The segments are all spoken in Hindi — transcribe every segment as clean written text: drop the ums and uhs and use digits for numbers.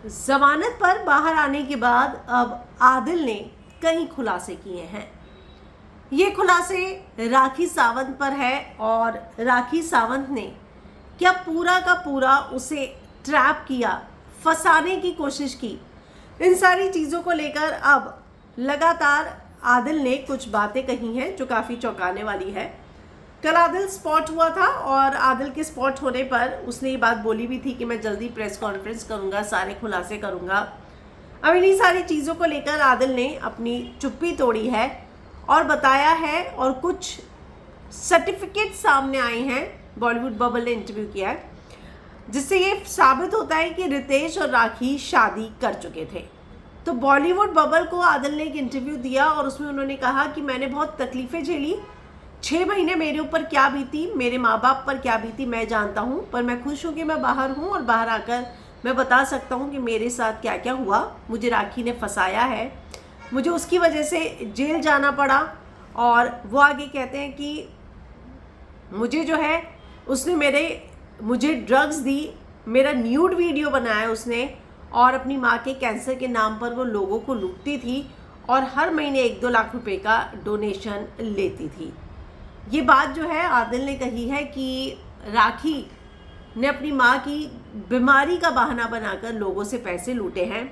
जमानत पर बाहर आने के बाद अब आदिल ने कई खुलासे किए हैं। ये खुलासे राखी सावंत पर है और राखी सावंत ने क्या पूरा का पूरा उसे ट्रैप किया, फंसाने की कोशिश की। इन सारी चीज़ों को लेकर अब लगातार आदिल ने कुछ बातें कही हैं जो काफ़ी चौंकाने वाली है। कल आदिल स्पॉट हुआ था और आदिल के स्पॉट होने पर उसने ये बात बोली भी थी कि मैं जल्दी प्रेस कॉन्फ्रेंस करूंगा, सारे खुलासे करूंगा। अब इन्हीं सारी चीज़ों को लेकर आदिल ने अपनी चुप्पी तोड़ी है और बताया है, और कुछ सर्टिफिकेट सामने आए हैं। बॉलीवुड बबल ने इंटरव्यू किया है जिससे ये साबित होता है कि रितेश और राखी शादी कर चुके थे। तो बॉलीवुड बबल को आदिल ने एक इंटरव्यू दिया और उसमें उन्होंने कहा कि मैंने बहुत तकलीफ़ें झेली, 6 महीने मेरे ऊपर क्या बीती, मेरे माँ बाप पर क्या बीती मैं जानता हूँ, पर मैं खुश हूँ कि मैं बाहर हूँ और बाहर आकर मैं बता सकता हूँ कि मेरे साथ क्या क्या हुआ। मुझे राखी ने फंसाया है, मुझे उसकी वजह से जेल जाना पड़ा। और वो आगे कहते हैं कि मुझे जो है उसने मुझे ड्रग्स दी, मेरा न्यूड वीडियो बनाया उसने, और अपनी माँ के कैंसर के नाम पर वो लोगों को लूटती थी और हर महीने 1-2 लाख रुपए का डोनेशन लेती थी। ये बात जो है आदिल ने कही है कि राखी ने अपनी माँ की बीमारी का बहाना बनाकर लोगों से पैसे लूटे हैं।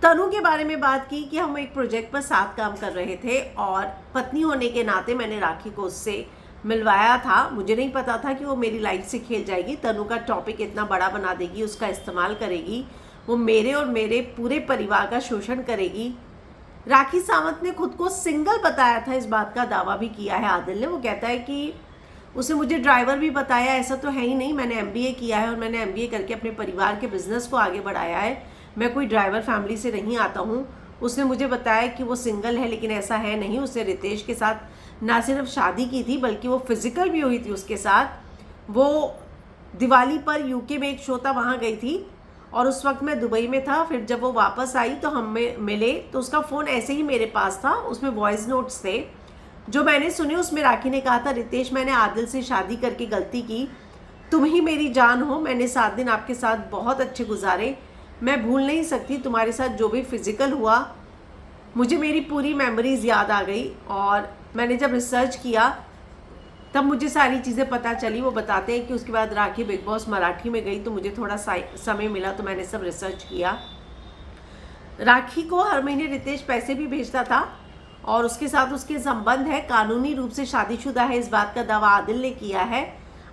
तनु के बारे में बात की कि हम एक प्रोजेक्ट पर साथ काम कर रहे थे और पत्नी होने के नाते मैंने राखी को उससे मिलवाया था। मुझे नहीं पता था कि वो मेरी लाइफ से खेल जाएगी, तनु का टॉपिक इतना बड़ा बना देगी, उसका इस्तेमाल करेगी, वो मेरे और मेरे पूरे परिवार का शोषण करेगी। राखी सावंत ने खुद को सिंगल बताया था, इस बात का दावा भी किया है आदिल ने। वो कहता है कि उसे मुझे ड्राइवर भी बताया, ऐसा तो है ही नहीं, मैंने MBA किया है और मैंने MBA करके अपने परिवार के बिजनेस को आगे बढ़ाया है, मैं कोई ड्राइवर फैमिली से नहीं आता हूँ। उसने मुझे बताया कि वो सिंगल है, लेकिन ऐसा है नहीं। उसने रितेश के साथ ना सिर्फ शादी की थी बल्कि वो फिजिकल भी हुई थी उसके साथ। वो दिवाली पर UK में एक शो था, वहाँ गई थी और उस वक्त मैं दुबई में था। फिर जब वो वापस आई तो हम मिले तो उसका फ़ोन ऐसे ही मेरे पास था, उसमें वॉइस नोट्स थे जो मैंने सुने। उसमें राखी ने कहा था, रितेश मैंने आदिल से शादी करके गलती की, तुम ही मेरी जान हो, मैंने 7 दिन आपके साथ बहुत अच्छे गुजारे, मैं भूल नहीं सकती तुम्हारे साथ जो भी फिज़िकल हुआ, मुझे मेरी पूरी मेमोरीज़ याद आ गई। और मैंने जब रिसर्च किया तब मुझे सारी चीज़ें पता चली। वो बताते हैं कि उसके बाद राखी बिग बॉस मराठी में गई तो मुझे थोड़ा समय मिला तो मैंने सब रिसर्च किया। राखी को हर महीने रितेश पैसे भी भेजता था और उसके साथ उसके संबंध है, कानूनी रूप से शादीशुदा है, इस बात का दावा आदिल ने किया है।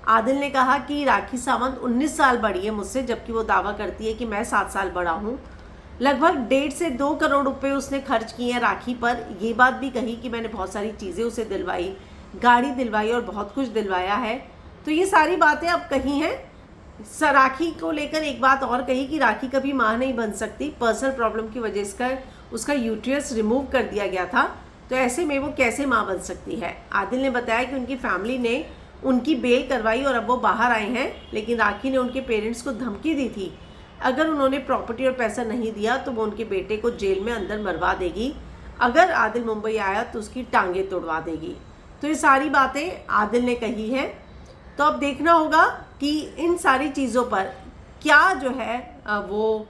आदिल ने कहा कि राखी सावंत 19 साल बड़ी है मुझसे, जबकि वो दावा करती है कि मैं 7 साल बड़ा हूँ। लगभग 1.5 से 2 करोड़ रुपए उसने खर्च किए हैं राखी पर। ये बात भी कही कि मैंने बहुत सारी चीज़ें उसे दिलवाई, गाड़ी दिलवाई और बहुत कुछ दिलवाया है। तो ये सारी बातें अब कही हैं। राखी को लेकर एक बात और कही कि राखी कभी माँ नहीं बन सकती, पर्सनल प्रॉब्लम की वजह से उसका यूट्रस रिमूव कर दिया गया था, तो ऐसे में वो कैसे माँ बन सकती है। आदिल ने बताया कि उनकी फैमिली ने उनकी बेल करवाई और अब वो बाहर आए हैं, लेकिन राखी ने उनके पेरेंट्स को धमकी दी थी, अगर उन्होंने प्रॉपर्टी और पैसा नहीं दिया तो वो उनके बेटे को जेल में अंदर मरवा देगी, अगर आदिल मुंबई आया तो उसकी टांगें तोड़वा देगी। तो ये सारी बातें आदिल ने कही हैं। तो अब देखना होगा कि इन सारी चीज़ों पर क्या जो है वो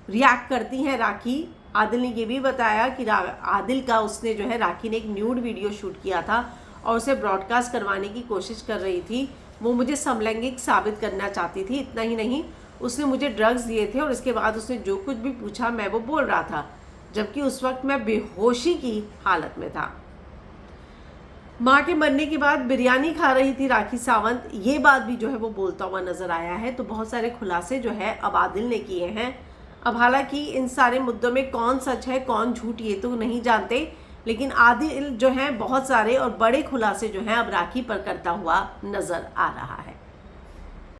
रिएक्ट करती हैं राखी। आदिल ने ये भी बताया कि आदिल का उसने जो है राखी ने एक न्यूड वीडियो शूट किया था और उसे ब्रॉडकास्ट करवाने की कोशिश कर रही थी। वो मुझे समलैंगिक साबित करना चाहती थी। इतना ही नहीं, उसने मुझे ड्रग्स दिए थे और इसके बाद उसने जो कुछ भी पूछा मैं वो बोल रहा था, जबकि उस वक्त मैं बेहोशी की हालत में था। माँ के मरने के बाद बिरयानी खा रही थी राखी सावंत, ये बात भी जो है वो बोलता हुआ नजर आया है। तो बहुत सारे खुलासे जो है अब आदिल ने किए हैं। अब हालांकि इन सारे मुद्दों में कौन सच है कौन झूठ ये तो नहीं जानते, लेकिन आदिल जो है बहुत सारे और बड़े खुलासे जो हैं अब राखी पर करता हुआ नजर आ रहा है।